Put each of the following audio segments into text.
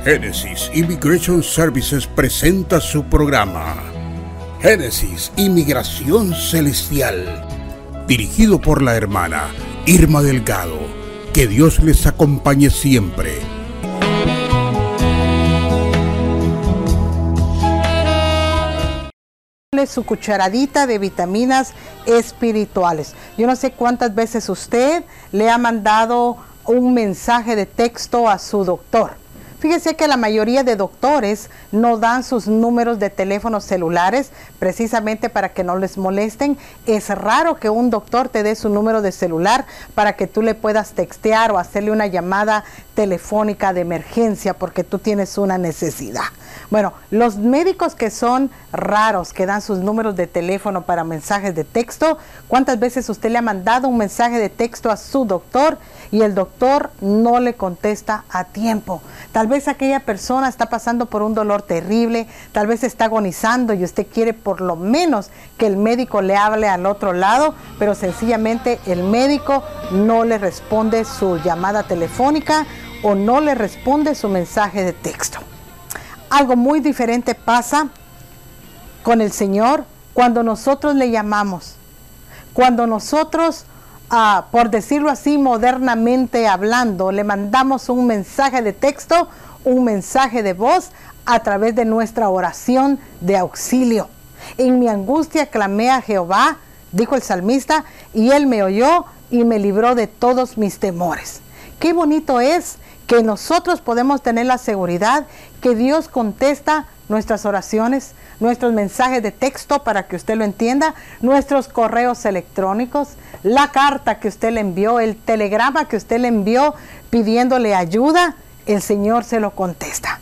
Genesis Immigration Services presenta su programa Génesis Inmigración Celestial, dirigido por la hermana Irma Delgado. Que Dios les acompañe siempre. Su cucharadita de vitaminas espirituales. Yo no sé cuántas veces usted le ha mandado un mensaje de texto a su doctor. Fíjese que la mayoría de doctores no dan sus números de teléfonos celulares precisamente para que no les molesten. Es raro que un doctor te dé su número de celular para que tú le puedas textear o hacerle una llamada telefónica de emergencia porque tú tienes una necesidad. Bueno, los médicos que son raros, que dan sus números de teléfono para mensajes de texto, ¿cuántas veces usted le ha mandado un mensaje de texto a su doctor y el doctor no le contesta a tiempo? Tal vez aquella persona está pasando por un dolor terrible, tal vez está agonizando y usted quiere por lo menos que el médico le hable al otro lado, pero sencillamente el médico no le responde su llamada telefónica o no le responde su mensaje de texto. Algo muy diferente pasa con el Señor cuando nosotros le llamamos, cuando nosotros, por decirlo así, modernamente hablando, le mandamos un mensaje de texto, un mensaje de voz a través de nuestra oración de auxilio. En mi angustia clamé a Jehová, dijo el salmista, y Él me oyó y me libró de todos mis temores. Qué bonito es que nosotros podemos tener la seguridad que Dios contesta nuestras oraciones, nuestros mensajes de texto para que usted lo entienda, nuestros correos electrónicos, la carta que usted le envió, el telegrama que usted le envió pidiéndole ayuda, el Señor se lo contesta.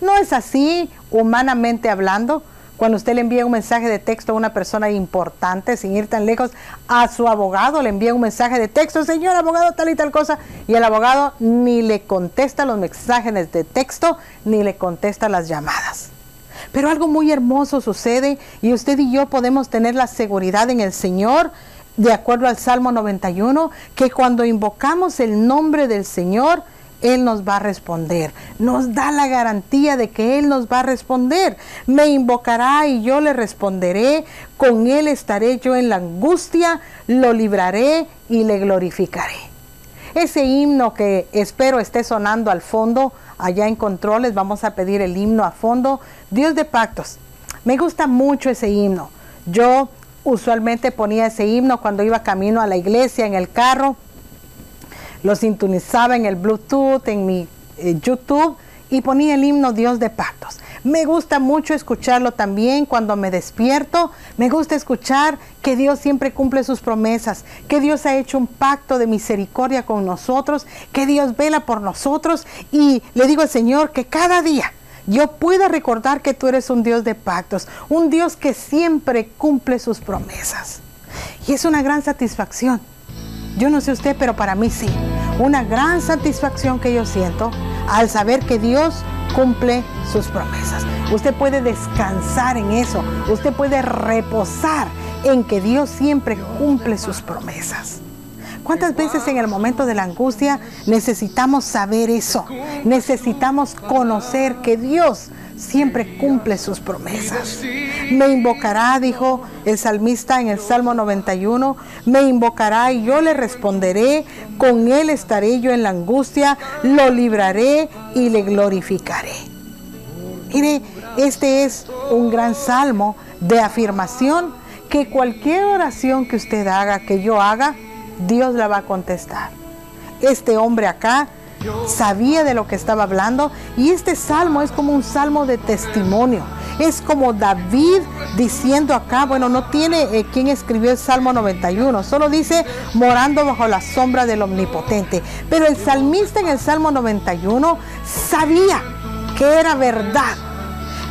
¿No es así humanamente hablando? Cuando usted le envía un mensaje de texto a una persona importante, sin ir tan lejos, a su abogado le envía un mensaje de texto, señor abogado, tal y tal cosa, y el abogado ni le contesta los mensajes de texto, ni le contesta las llamadas. Pero algo muy hermoso sucede y usted y yo podemos tener la seguridad en el Señor, de acuerdo al Salmo 91, que cuando invocamos el nombre del Señor, Él nos va a responder. Nos da la garantía de que Él nos va a responder. Me invocará y yo le responderé. Con Él estaré yo en la angustia. Lo libraré y le glorificaré. Ese himno que espero esté sonando al fondo, allá en controles, vamos a pedir el himno a fondo. Dios de pactos. Me gusta mucho ese himno. Yo usualmente ponía ese himno cuando iba camino a la iglesia en el carro. Lo sintonizaba en el Bluetooth, en mi YouTube y ponía el himno Dios de pactos. Me gusta mucho escucharlo también cuando me despierto. Me gusta escuchar que Dios siempre cumple sus promesas, que Dios ha hecho un pacto de misericordia con nosotros, que Dios vela por nosotros y le digo al Señor que cada día yo pueda recordar que tú eres un Dios de pactos, un Dios que siempre cumple sus promesas. Y es una gran satisfacción. Yo no sé usted, pero para mí sí. Una gran satisfacción que yo siento al saber que Dios cumple sus promesas. Usted puede descansar en eso. Usted puede reposar en que Dios siempre cumple sus promesas. ¿Cuántas veces en el momento de la angustia necesitamos saber eso? Necesitamos conocer que Dios siempre cumple sus promesas. Me invocará, dijo el salmista en el Salmo 91, me invocará y yo le responderé, con Él estaré yo en la angustia, lo libraré y le glorificaré. Mire, este es un gran salmo de afirmación que cualquier oración que usted haga, que yo haga, Dios la va a contestar. Este hombre acá sabía de lo que estaba hablando y este salmo es como un salmo de testimonio. Es como David diciendo acá, bueno, no tiene quién escribió el Salmo 91, solo dice morando bajo la sombra del Omnipotente. Pero el salmista en el Salmo 91 sabía que era verdad,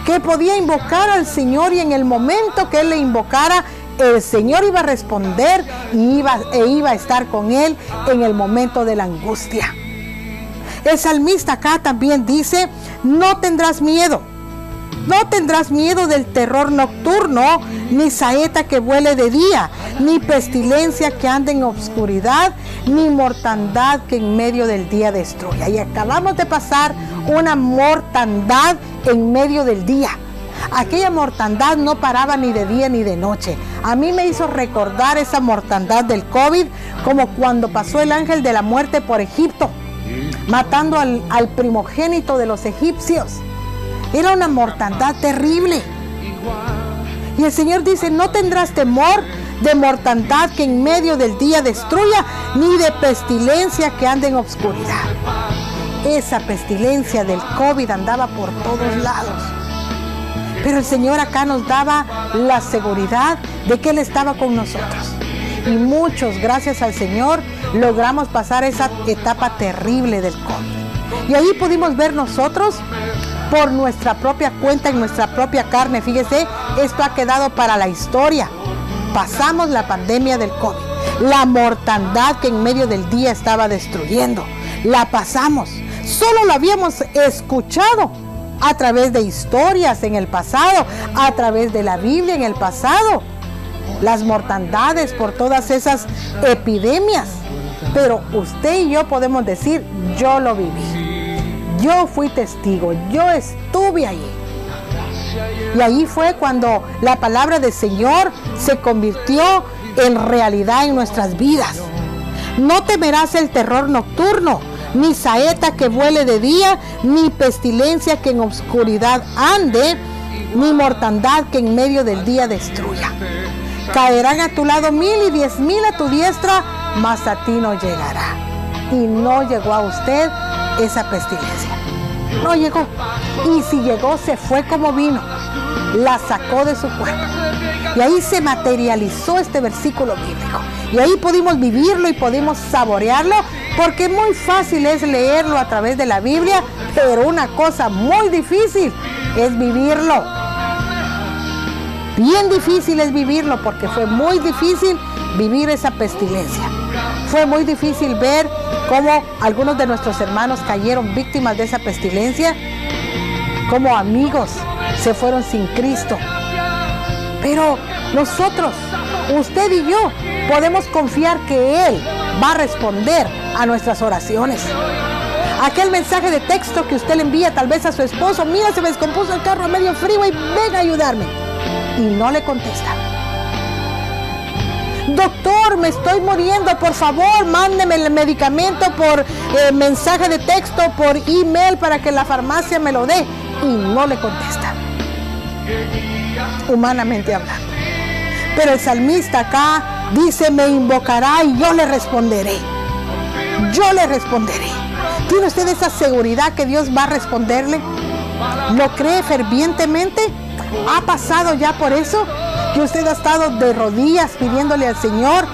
que podía invocar al Señor y en el momento que él le invocara, el Señor iba a responder y iba a estar con él en el momento de la angustia. El salmista acá también dice, no tendrás miedo, No tendrás miedo del terror nocturno, ni saeta que vuele de día, ni pestilencia que ande en obscuridad, ni mortandad que en medio del día destruya. Y acabamos de pasar una mortandad en medio del día. Aquella mortandad no paraba ni de día ni de noche. A mí me hizo recordar esa mortandad del COVID como cuando pasó el ángel de la muerte por Egipto, matando al primogénito de los egipcios. Era una mortandad terrible. Y el Señor dice, no tendrás temor de mortandad que en medio del día destruya, ni de pestilencia que ande en obscuridad. Esa pestilencia del COVID andaba por todos lados. Pero el Señor acá nos daba la seguridad de que Él estaba con nosotros. Y muchos, gracias al Señor, logramos pasar esa etapa terrible del COVID. Y ahí pudimos ver nosotros, por nuestra propia cuenta, en nuestra propia carne. Fíjese, esto ha quedado para la historia. Pasamos la pandemia del COVID. La mortandad que en medio del día estaba destruyendo. La pasamos. Solo lo habíamos escuchado a través de historias en el pasado, a través de la Biblia en el pasado, las mortandades por todas esas epidemias. Pero usted y yo podemos decir, yo lo viví, yo fui testigo, yo estuve ahí. Y ahí fue cuando la palabra del Señor se convirtió en realidad en nuestras vidas. No temerás el terror nocturno, ni saeta que vuele de día, ni pestilencia que en obscuridad ande, ni mortandad que en medio del día destruya. Caerán a tu lado 1000 y 10,000 a tu diestra, mas a ti no llegará. Y no llegó a usted esa pestilencia. No llegó. Y si llegó, se fue como vino. La sacó de su cuerpo. Y ahí se materializó este versículo bíblico. Y ahí pudimos vivirlo y pudimos saborearlo, porque muy fácil es leerlo a través de la Biblia, pero una cosa muy difícil es vivirlo. Bien difícil es vivirlo, porque fue muy difícil vivir esa pestilencia. Fue muy difícil ver cómo algunos de nuestros hermanos cayeron víctimas de esa pestilencia, cómo amigos se fueron sin Cristo. Pero nosotros, usted y yo, podemos confiar que Él va a responder a nuestras oraciones. Aquel mensaje de texto que usted le envía tal vez a su esposo, mira, se me descompuso el carro a medio freeway, ven a ayudarme. Y no le contesta. Doctor, me estoy muriendo, por favor, mándeme el medicamento por mensaje de texto, por email para que la farmacia me lo dé. Y no le contesta. Humanamente hablando. Pero el salmista acá dice, me invocará y yo le responderé. Yo le responderé. ¿Tiene usted esa seguridad que Dios va a responderle? ¿Lo cree fervientemente? ¿Ha pasado ya por eso? Que usted ha estado de rodillas pidiéndole al Señor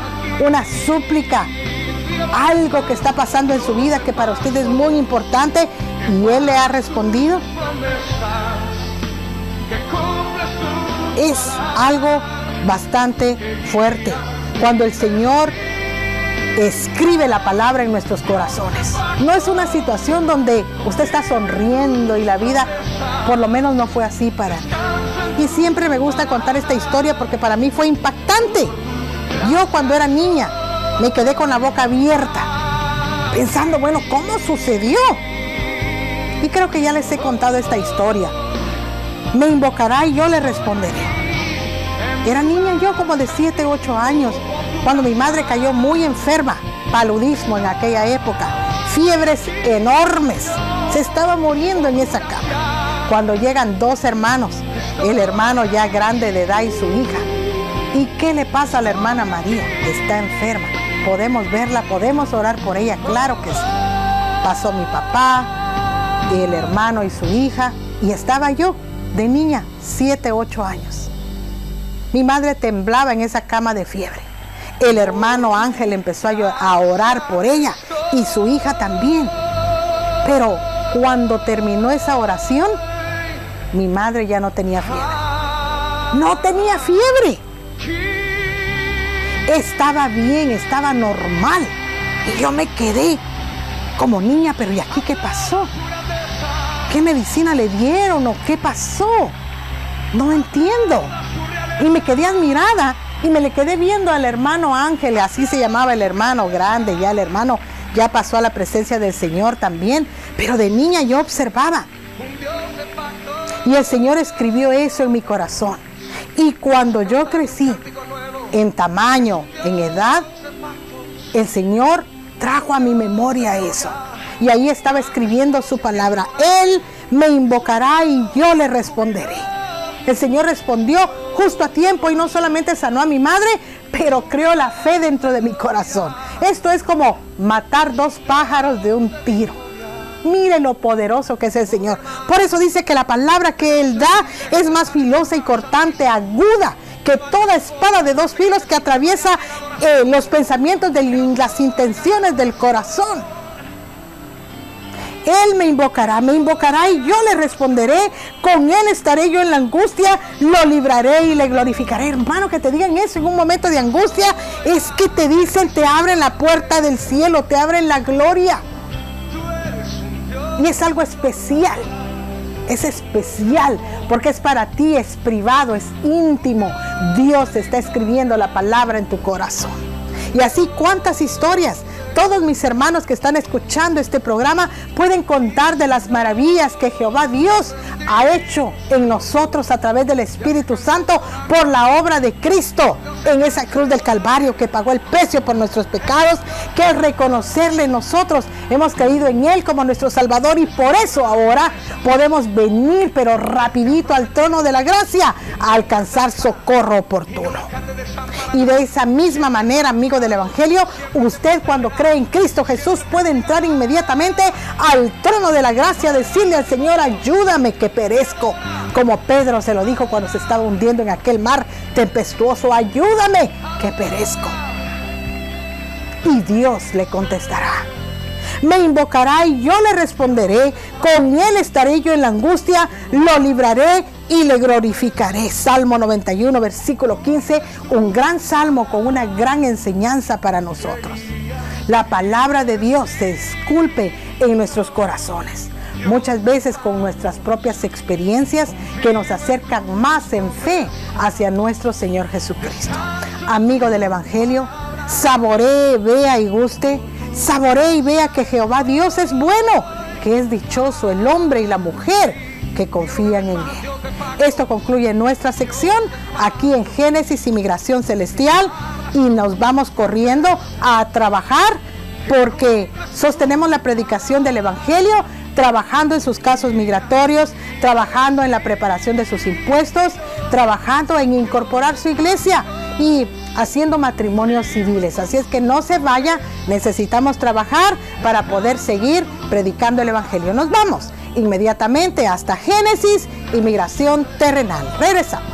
una súplica, algo que está pasando en su vida que para usted es muy importante y Él le ha respondido. Es algo bastante fuerte cuando el Señor escribe la palabra en nuestros corazones. No es una situación donde usted está sonriendo y la vida por lo menos no fue así para mí. Y siempre me gusta contar esta historia porque para mí fue impactante. Yo cuando era niña me quedé con la boca abierta, pensando, bueno, ¿cómo sucedió? Y creo que ya les he contado esta historia. Me invocará y yo le responderé. Era niña yo como de 7, 8 años, cuando mi madre cayó muy enferma, paludismo en aquella época, fiebres enormes, se estaba muriendo en esa cama. Cuando llegan 2 hermanos, el hermano ya grande de edad y su hija. ¿Y qué le pasa a la hermana María? Está enferma. ¿Podemos verla? ¿Podemos orar por ella? Claro que sí. Pasó mi papá, el hermano y su hija, y estaba yo, de niña, 7, 8 años. Mi madre temblaba en esa cama de fiebre. El hermano Ángel empezó a orar por ella y su hija también. Pero cuando terminó esa oración, mi madre ya no tenía fiebre. No tenía fiebre. Estaba bien, estaba normal. Y yo me quedé como niña, pero ¿y aquí qué pasó? ¿Qué medicina le dieron o qué pasó? no entiendo. Y me quedé admirada y me le quedé viendo al hermano Ángel, así se llamaba el hermano grande, ya el hermano ya pasó a la presencia del Señor también, pero de niña yo observaba. Y el Señor escribió eso en mi corazón. Y cuando yo crecí en tamaño, en edad, el Señor trajo a mi memoria eso. Y ahí estaba escribiendo su palabra. Él me invocará y yo le responderé. El Señor respondió justo a tiempo y no solamente sanó a mi madre, pero creó la fe dentro de mi corazón. Esto es como matar 2 pájaros de un tiro. Mire lo poderoso que es el Señor. Por eso dice que la palabra que Él da es más filosa y cortante, aguda, que toda espada de 2 filos que atraviesa los pensamientos de las intenciones del corazón. Él me invocará y yo le responderé. Con Él estaré yo en la angustia, lo libraré y le glorificaré. Hermano, que te digan eso en un momento de angustia, es que te dicen, te abren la puerta del cielo, te abren la gloria. Y es algo especial. Es especial porque es para ti, es privado, es íntimo. Dios está escribiendo la palabra en tu corazón. Y así cuántas historias. Todos mis hermanos que están escuchando este programa pueden contar de las maravillas que Jehová Dios ha hecho en nosotros a través del Espíritu Santo por la obra de Cristo en esa cruz del Calvario, que pagó el precio por nuestros pecados, que al reconocerle nosotros hemos caído en Él como nuestro Salvador, y por eso ahora podemos venir pero rapidito al trono de la gracia a alcanzar socorro oportuno. Y de esa misma manera, amigo del Evangelio, usted cuando cree en Cristo Jesús puede entrar inmediatamente al trono de la gracia, decirle al Señor, ayúdame que perezco, como Pedro se lo dijo cuando se estaba hundiendo en aquel mar tempestuoso, ayúdame que perezco. Y Dios le contestará, me invocará y yo le responderé, con Él estaré yo en la angustia, lo libraré y le glorificaré. Salmo 91, versículo 15, un gran salmo con una gran enseñanza para nosotros. La palabra de Dios se esculpe en nuestros corazones, muchas veces con nuestras propias experiencias que nos acercan más en fe hacia nuestro Señor Jesucristo. Amigo del Evangelio, saboree, vea y guste, saboree y vea que Jehová Dios es bueno, que es dichoso el hombre y la mujer que confían en Él. Esto concluye nuestra sección aquí en Génesis Inmigración Celestial, y nos vamos corriendo a trabajar porque sostenemos la predicación del Evangelio, trabajando en sus casos migratorios, trabajando en la preparación de sus impuestos, trabajando en incorporar su iglesia y haciendo matrimonios civiles. Así es que no se vaya, necesitamos trabajar para poder seguir predicando el Evangelio. Nos vamos inmediatamente hasta Génesis Inmigración Terrenal. Regresamos.